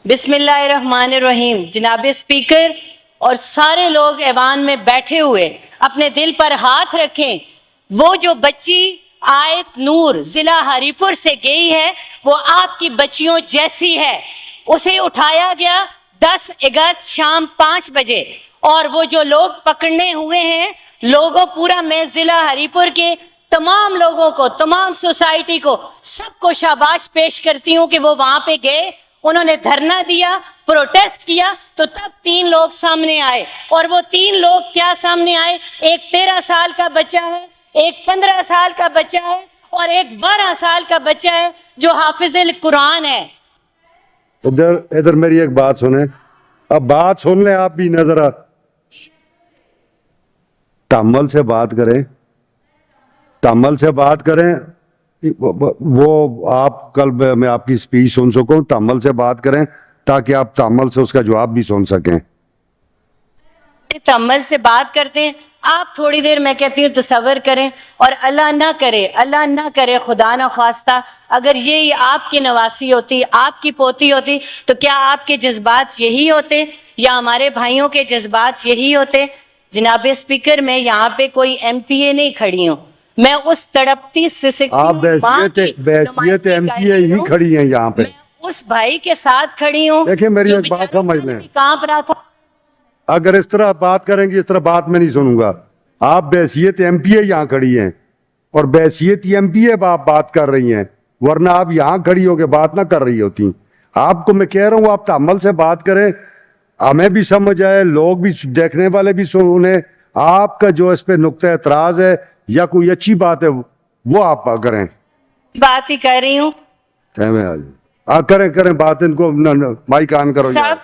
بسم اللہ الرحمن الرحیم. جناب اسپیکر اور سارے لوگ ایوان میں بیٹھے ہوئے اپنے دل پر ہاتھ رکھیں. وہ جو بچی آیت نور ضلع ہری پور سے گئی ہے وہ آپ کی بچیوں جیسی ہے. اسے اٹھایا گیا 10 اگست شام 5 بجے اور وہ جو لوگ پکڑنے ہوئے ہیں لوگوں پورا میں ضلع ہری پور کے تمام لوگوں کو تمام سوسائٹی کو سب کو شاباش پیش کرتی ہوں کہ وہ وہاں پہ گئے, انہوں نے دھرنا دیا, پروٹیسٹ کیا تو تب 3 لوگ سامنے آئے. اور وہ 3 لوگ کیا سامنے آئے؟ ایک 13 سال کا بچہ ہے, ایک 15 سال کا بچہ ہے اور ایک 12 سال کا بچہ ہے جو حافظ القرآن ہے. ادھر میری ایک بات سنیں, اب بات سن لیں آپ بھی, نظر تحمل سے بات کریں, تحمل سے بات کریں. وہ آپ کل میں آپ کی سپیچ سن سکوں, تحمل سے بات کریں تاکہ آپ تحمل سے اس کا جواب بھی سن سکیں. تحمل سے بات کرتے ہیں آپ, تھوڑی دیر میں کہتی ہوں تصور کریں, اور اللہ نہ کرے خدا نہ خواستہ اگر یہ آپ کی نواسی ہوتی, آپ کی پوتی ہوتی تو کیا آپ کے جذبات یہی ہوتے یا ہمارے بھائیوں کے جذبات یہی ہوتے؟ جناب اسپیکر, میں یہاں پہ کوئی ایم پی اے نہیں کھڑی ہوں, میں اس تڑپتی آپ بحیثیت ایم پی اے ہی کھڑی ہیں یہاں پہ, میں اس بھائی کے ساتھ کھڑی ہوں. دیکھیں میری ایک بات سمجھ لیں, کانپ رہا تھا. اگر اس طرح بات کریں گے اس طرح بات میں نہیں سنوں گا. آپ بحیثیت ایم پی اے یہاں کھڑی ہیں اور بحیثیت ایم پی اے آپ بات کر رہی ہیں, ورنہ آپ یہاں کھڑی ہو کے بات نہ کر رہی ہوتی. آپ کو میں کہہ رہا ہوں آپ تحمل سے بات کریں, ہمیں بھی سمجھ آئے, لوگ بھی دیکھنے والے بھی سنیں. آپ کا جو اس پہ نقطہ اعتراض ہے یا کوئی اچھی بات ہے وہ آپ کریں. بات ہی کر رہی ہوں, کریں بات, ان کو مائک آن کرو. صاحب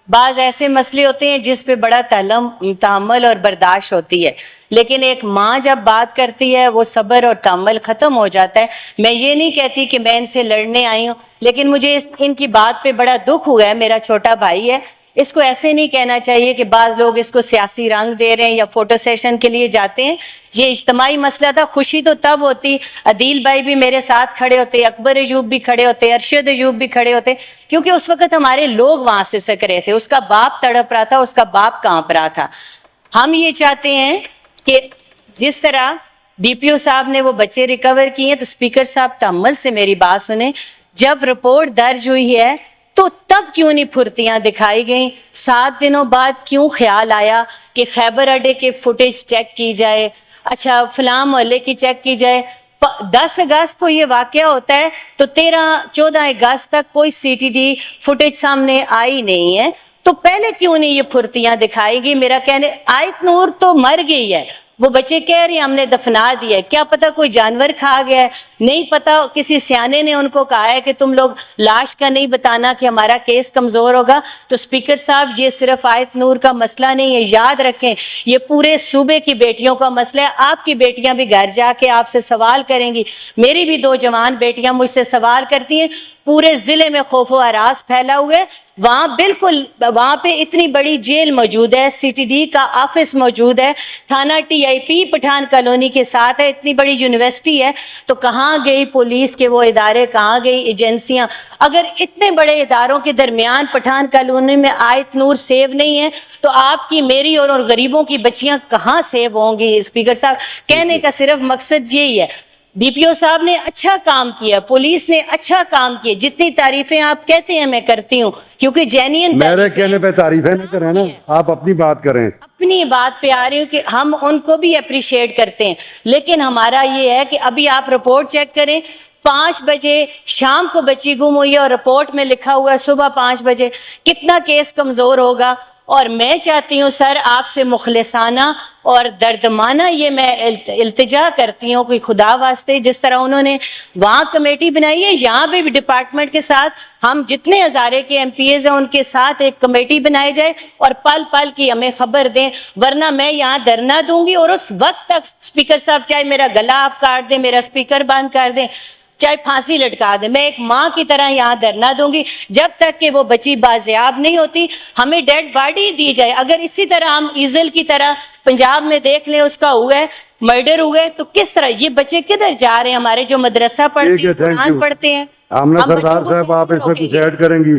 بعض ایسے مسئلے ہوتے ہیں جس پہ بڑا تحمل اور برداشت ہوتی ہے, لیکن ایک ماں جب بات کرتی ہے وہ صبر اور تحمل ختم ہو جاتا ہے. میں یہ نہیں کہتی کہ میں ان سے لڑنے آئی ہوں, لیکن مجھے ان کی بات پہ بڑا دکھ ہوا ہے. میرا چھوٹا بھائی ہے, اس کو ایسے نہیں کہنا چاہیے کہ بعض لوگ اس کو سیاسی رنگ دے رہے ہیں یا فوٹو سیشن کے لیے جاتے ہیں. یہ اجتماعی مسئلہ تھا. خوشی تو تب ہوتی, عدیل بھائی بھی میرے ساتھ کھڑے ہوتے, اکبر ایوب بھی کھڑے ہوتے, ارشد ایوب بھی کھڑے ہوتے, کیونکہ اس وقت ہمارے لوگ وہاں سے سک رہے تھے. اس کا باپ تڑپ رہا تھا, اس کا باپ کانپ رہا تھا. ہم یہ چاہتے ہیں کہ جس طرح ڈی پی او صاحب نے وہ بچے ریکور کیے ہیں, تو اسپیکر صاحب تحمل سے میری بات سنیں. جب رپورٹ درج ہوئی ہے تو تب کیوں نہیں پھرتیاں دکھائی گئیں؟ 7 دنوں بعد کیوں خیال آیا کہ خیبر اڈے کے فوٹیج چیک کی جائے, اچھا فلاں محلے کی چیک کی جائے؟ 10 اگست کو یہ واقعہ ہوتا ہے تو 13-14 اگست تک کوئی سی ٹی ڈی فوٹیج سامنے آئی نہیں ہے, تو پہلے کیوں نہیں یہ پھرتیاں دکھائی گئی؟ میرا کہنے, آیت نور تو مر گئی ہے, وہ بچے کہہ رہے ہیں ہم نے دفنا دیا ہے, کیا پتا کوئی جانور کھا گیا ہے, نہیں پتا کسی سیانے نے ان کو کہا ہے کہ تم لوگ لاش کا نہیں بتانا کہ ہمارا کیس کمزور ہوگا. تو اسپیکر صاحب یہ صرف آیت نور کا مسئلہ نہیں ہے, یاد رکھیں یہ پورے صوبے کی بیٹیوں کا مسئلہ ہے. آپ کی بیٹیاں بھی گھر جا کے آپ سے سوال کریں گی, میری بھی 2 جوان بیٹیاں مجھ سے سوال کرتی ہیں. پورے ضلع میں خوف و ہراس پھیلا ہوا ہے, وہاں پہ اتنی بڑی جیل موجود ہے, سی ٹی ڈی کا آفس موجود ہے, تھانہ T I P Pathan colony کے ساتھ ہے, اتنی بڑی یونیورسٹی ہے, تو کہاں گئی پولیس کے وہ ادارے, کہاں گئی ایجنسیاں؟ اگر اتنے بڑے اداروں کے درمیان پٹھان کالونی میں آیت نور سیو نہیں ہے تو آپ کی, میری اور غریبوں کی بچیاں کہاں سیو ہوں گی؟ اسپیکر صاحب کہنے کا صرف مقصد یہی ہے. ڈی پی او صاحب نے اچھا کام کیا, پولیس نے اچھا کام کیا, جتنی تعریفیں آپ کہتے ہیں میں کرتی ہوں, کیونکہ جینین میرے کہنے پہ تعریفیں نہ کریں نا, آپ اپنی بات کریں. اپنی بات پہ آ رہی ہوں کہ ہم ان کو بھی اپریشیٹ کرتے ہیں, لیکن ہمارا یہ ہے کہ ابھی آپ رپورٹ چیک کریں, 5 بجے شام کو بچی گم ہوئی ہے اور رپورٹ میں لکھا ہوا ہے صبح 5 بجے. کتنا کیس کمزور ہوگا؟ اور میں چاہتی ہوں سر آپ سے مخلصانہ اور دردمانہ یہ میں التجا کرتی ہوں کہ خدا واسطے جس طرح انہوں نے وہاں کمیٹی بنائی ہے, یہاں پہ بھی ڈپارٹمنٹ کے ساتھ ہم جتنے ہزارے کے ایم پی ایز ہیں ان کے ساتھ ایک کمیٹی بنائی جائے اور پل پل کی ہمیں خبر دیں, ورنہ میں یہاں دھرنا دوں گی اور اس وقت تک اسپیکر صاحب چاہے میرا گلا آپ کاٹ دیں, میرا اسپیکر بند کر دیں, چاہے پھانسی لٹکا دیں, میں ایک ماں کی طرح یہاں دھرنا دوں گی جب تک کہ وہ بچی بازیاب نہیں ہوتی. ہمیں ڈیڈ باڈی دی جائے. اگر اسی طرح ہم ایزل کی طرح پنجاب میں دیکھ لیں اس کا ہوا ہے, مرڈر ہوئے, تو کس طرح یہ بچے کدھر جا رہے ہیں؟ ہمارے جو مدرسہ پڑھتے ہیں, قرآن پڑھتے ہیں. آمنہ سردار صاحب آپ اس میں کچھ ایڈ کریں گی؟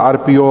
RPO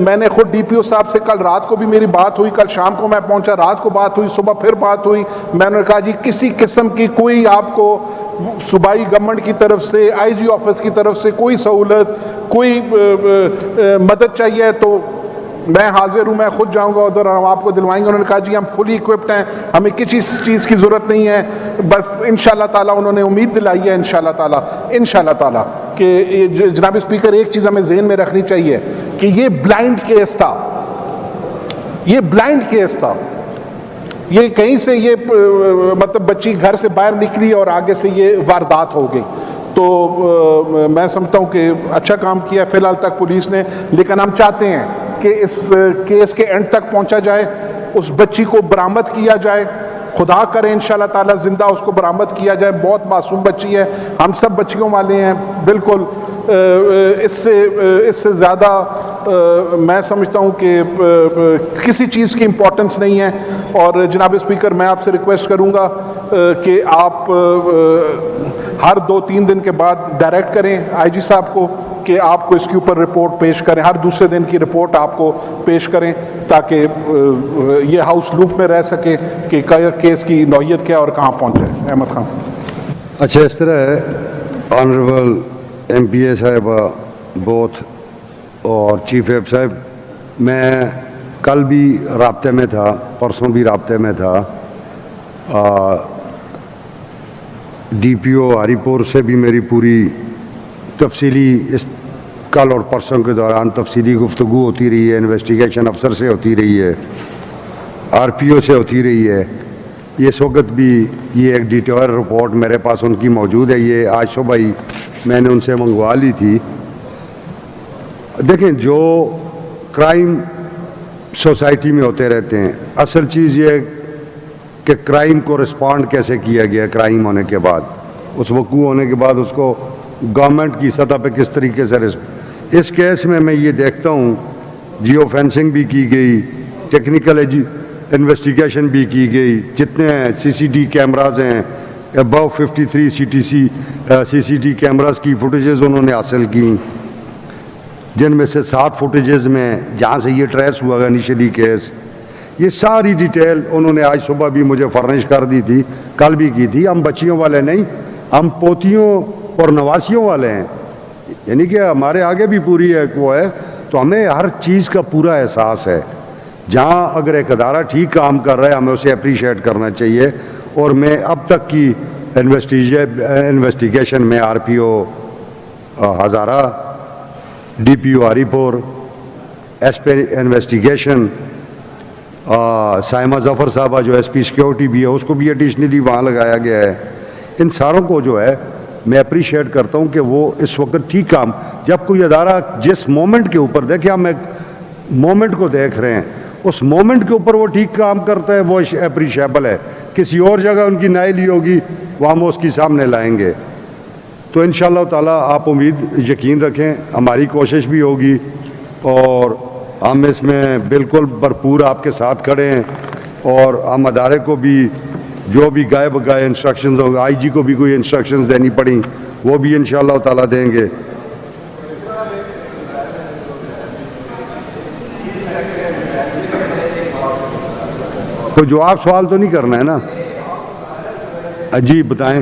میں نے خود ڈی پی او صاحب سے کل رات کو بھی میری بات ہوئی, کل شام کو میں پہنچا, رات کو بات ہوئی, صبح پھر بات ہوئی. میں نے کہا جی کسی قسم کی کوئی آپ کو صوبائی گورنمنٹ کی طرف سے, آئی جی آفس کی طرف سے کوئی سہولت, کوئی مدد چاہیے تو میں حاضر ہوں, میں خود جاؤں گا ادھر, ہم آپ کو دلوائیں گے. انہوں نے کہا جی ہم فلی اکوپڈ ہیں, ہمیں کسی چیز کی ضرورت نہیں ہے. بس انشاءاللہ تعالیٰ انہوں نے امید دلائی ہے انشاءاللہ تعالیٰ کہ جناب اسپیکر ایک چیز ہمیں ذہن میں رکھنی چاہیے کہ یہ بلائنڈ کیس تھا, یہ بلائنڈ کیس تھا. یہ کہیں سے یہ مطلب بچی گھر سے باہر نکلی اور آگے سے یہ واردات ہو گئی. تو میں سمجھتا ہوں کہ اچھا کام کیا فی الحال تک پولیس نے, لیکن ہم چاہتے ہیں کہ اس کیس کے اینڈ تک پہنچا جائے, اس بچی کو برآمد کیا جائے, خدا کرے انشاءاللہ تعالیٰ زندہ اس کو برآمد کیا جائے. بہت معصوم بچی ہے, ہم سب بچیوں والے ہیں بالکل. اس سے زیادہ میں سمجھتا ہوں کہ کسی چیز کی امپورٹنس نہیں ہے. اور جناب اسپیکر میں آپ سے ریکویسٹ کروں گا کہ آپ ہر 2-3 دن کے بعد ڈائریکٹ کریں آئی جی صاحب کو کہ آپ کو اس کے اوپر رپورٹ پیش کریں, ہر دوسرے دن کی رپورٹ آپ کو پیش کریں تاکہ یہ ہاؤس لوپ میں رہ سکے کہ کیس کی نوعیت کیا اور کہاں پہنچے. احمد خان. اچھا اس طرح ہے آنریبل ایم پی اے صاحب بوتھ اور چیف ایپ صاحب, میں کل بھی رابطے میں تھا, پرسوں بھی رابطے میں تھا. ڈی پی او ہری پور سے بھی میری پوری تفصیلی اس کل اور پرسوں کے دوران تفصیلی گفتگو ہوتی رہی ہے, انویسٹیگیشن افسر سے ہوتی رہی ہے, آر پی او سے ہوتی رہی ہے. اس وقت بھی یہ ایک ڈیٹیل رپورٹ میرے پاس ان کی موجود ہے, یہ آج صبح ہی میں نے ان سے منگوا لی تھی. دیکھیں جو کرائم سوسائٹی میں ہوتے رہتے ہیں, اصل چیز یہ کہ کرائم کو رسپونڈ کیسے کیا گیا, کرائم ہونے کے بعد, اس وقوع ہونے کے بعد اس کو گورنمنٹ کی سطح پہ کس طریقے سے اس کیس میں یہ دیکھتا ہوں جیو فینسنگ بھی کی گئی, ٹیکنیکل انویسٹیگیشن بھی کی گئی, جتنے سی سی ٹی کیمراز ہیں ابو 53 سی سی ٹی کیمراز کی فوٹیجز انہوں نے حاصل کی, جن میں سے 7 فوٹیجز میں جہاں سے یہ ٹریس ہوا انیشلی کیس, یہ ساری ڈیٹیل انہوں نے آج صبح بھی مجھے فرنش کر دی تھی, کل بھی کی تھی. ہم بچیوں والے نہیں, ہم پوتیوں اور نواسیوں والے ہیں, یعنی کہ ہمارے آگے بھی پوری ایک وہ ہے, تو ہمیں ہر چیز کا پورا احساس ہے. جہاں اگر ایک ادارہ ٹھیک کام کر رہا ہے ہمیں اسے اپریشیٹ کرنا چاہیے. اور میں اب تک کی انویسٹیگیشن میں آر پی او ہزارہ, ڈی پی او ہری پور, ایس پی انویسٹیگیشن سائمہ ظفر صاحبہ جو ایس پی سیکیورٹی بھی ہے اس کو بھی ایڈیشنلی وہاں لگایا گیا ہے. ان ساروں کو جو ہے میں اپریشیٹ کرتا ہوں کہ وہ اس وقت ٹھیک کام, جب کوئی ادارہ جس مومنٹ کے اوپر دیکھیں, ہم ایک مومنٹ کو دیکھ رہے ہیں, اس مومنٹ کے اوپر وہ ٹھیک کام کرتا ہے وہ اپریشیبل ہے. کسی اور جگہ ان کی نائلی ہوگی وہ ہم اس کی سامنے لائیں گے. تو انشاءاللہ تعالیٰ آپ امید یقین رکھیں, ہماری کوشش بھی ہوگی اور ہم اس میں بالکل بھرپور آپ کے ساتھ کھڑے ہیں. اور ہم ادارے کو بھی جو بھی گائے بگائے انسٹرکشنز ہوں, آئی جی کو بھی کوئی انسٹرکشنز دینی پڑیں وہ بھی انشاءاللہ تعالیٰ دیں گے. کوئی جواب سوال تو نہیں کرنا ہے نا؟ جی بتائیں.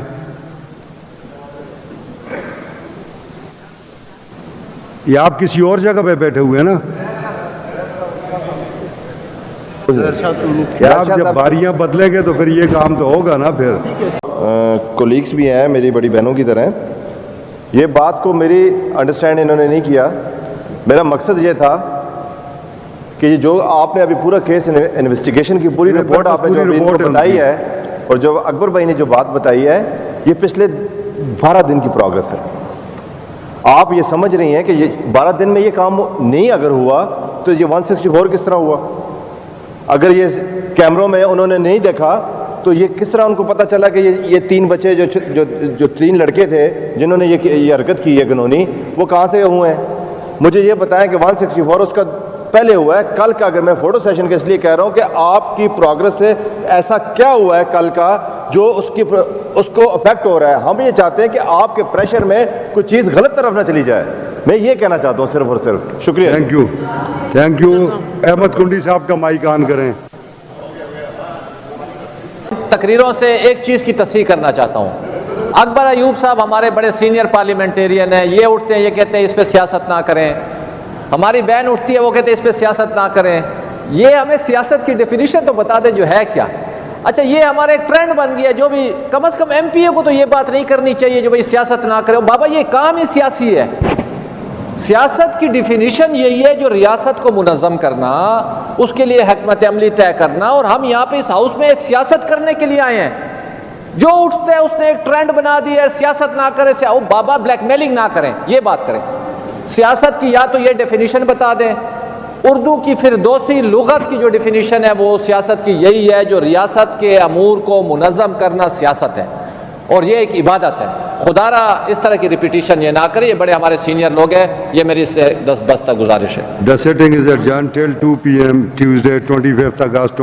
یہ آپ کسی اور جگہ پہ بیٹھے ہوئے ہیں نا؟ آپ جب باریاں بدلیں گے تو پھر یہ کام تو ہوگا نا. پھر کولیگس بھی ہیں میری بڑی بہنوں کی طرح, یہ بات کو میری انڈرسٹینڈ انہوں نے نہیں کیا. میرا مقصد یہ تھا کہ جو آپ نے ابھی پورا کیس انویسٹیگیشن کی پوری رپورٹ آپ نے جو بتائی ہے اور جو اکبر بھائی نے جو بات بتائی ہے, یہ پچھلے 12 دن کی پروگرس ہے. آپ یہ سمجھ رہی ہیں کہ یہ 12 دن میں یہ کام نہیں اگر ہوا تو یہ 164 کس طرح ہوا؟ اگر یہ کیمروں میں انہوں نے نہیں دیکھا تو یہ کس طرح ان کو پتہ چلا کہ یہ 3 بچے جو 3 لڑکے تھے جنہوں نے یہ حرکت کی ہے گنونی, وہ کہاں سے ہوئے ہیں؟ مجھے یہ بتائیں کہ 164 اس کا پہلے ہوا ہے. کل کا اگر میں فوٹو سیشن کے اس لیے کہہ رہا ہوں کہ آپ کی پروگرس سے ایسا کیا ہوا ہے کل کا جو اس کو افیکٹ ہو رہا ہے. ہم یہ چاہتے ہیں کہ آپ کے پریشر میں کوئی چیز غلط طرف نہ چلی جائے. میں یہ کہنا چاہتا ہوں صرف اور صرف. شکریہ. Thank you. احمد کنڈی صاحب کا مائک آن کریں. تقریروں سے ایک چیز کی تصحیح کرنا چاہتا ہوں. اکبر ایوب صاحب ہمارے بڑے سینئر پارلیمنٹیرین ہیں, یہ اٹھتے ہیں یہ کہتے ہیں اس پہ سیاست نہ کریں. ہماری بہن اٹھتی ہے وہ کہتے ہیں اس پہ سیاست نہ کریں. یہ ہمیں سیاست کی ڈیفینیشن تو بتا دیں جو ہے کیا. اچھا یہ ہمارا ایک ٹرینڈ بن گیا, جو بھی کم از کم ایم پی اے کو تو یہ بات نہیں کرنی چاہیے جو بھائی سیاست نہ کرے. بابا یہ کام ہی سیاسی ہے. سیاست کی ڈیفینیشن یہی ہے جو ریاست کو منظم کرنا, اس کے لیے حکمت عملی طے کرنا, اور ہم یہاں پہ اس ہاؤس میں سیاست کرنے کے لیے آئے ہیں. جو اٹھتے ہیں اس نے ایک ٹرینڈ بنا دیا ہے سیاست نہ کرے. بابا بلیک میلنگ نہ کریں, یہ بات کریں. سیاست کی یا تو یہ ڈیفینیشن بتا دیں, اردو کی فردوسی لغت کی جو ڈیفینیشن ہے وہ سیاست کی یہی ہے جو ریاست کے امور کو منظم کرنا سیاست ہے, اور یہ ایک عبادت ہے. خدا را اس طرح کی ریپیٹیشن یہ نہ کرے, یہ بڑے ہمارے سینئر لوگ ہیں, یہ میری سے بس گزارش ہے. The sitting is adjourned till 2 p.m. Tuesday 25th August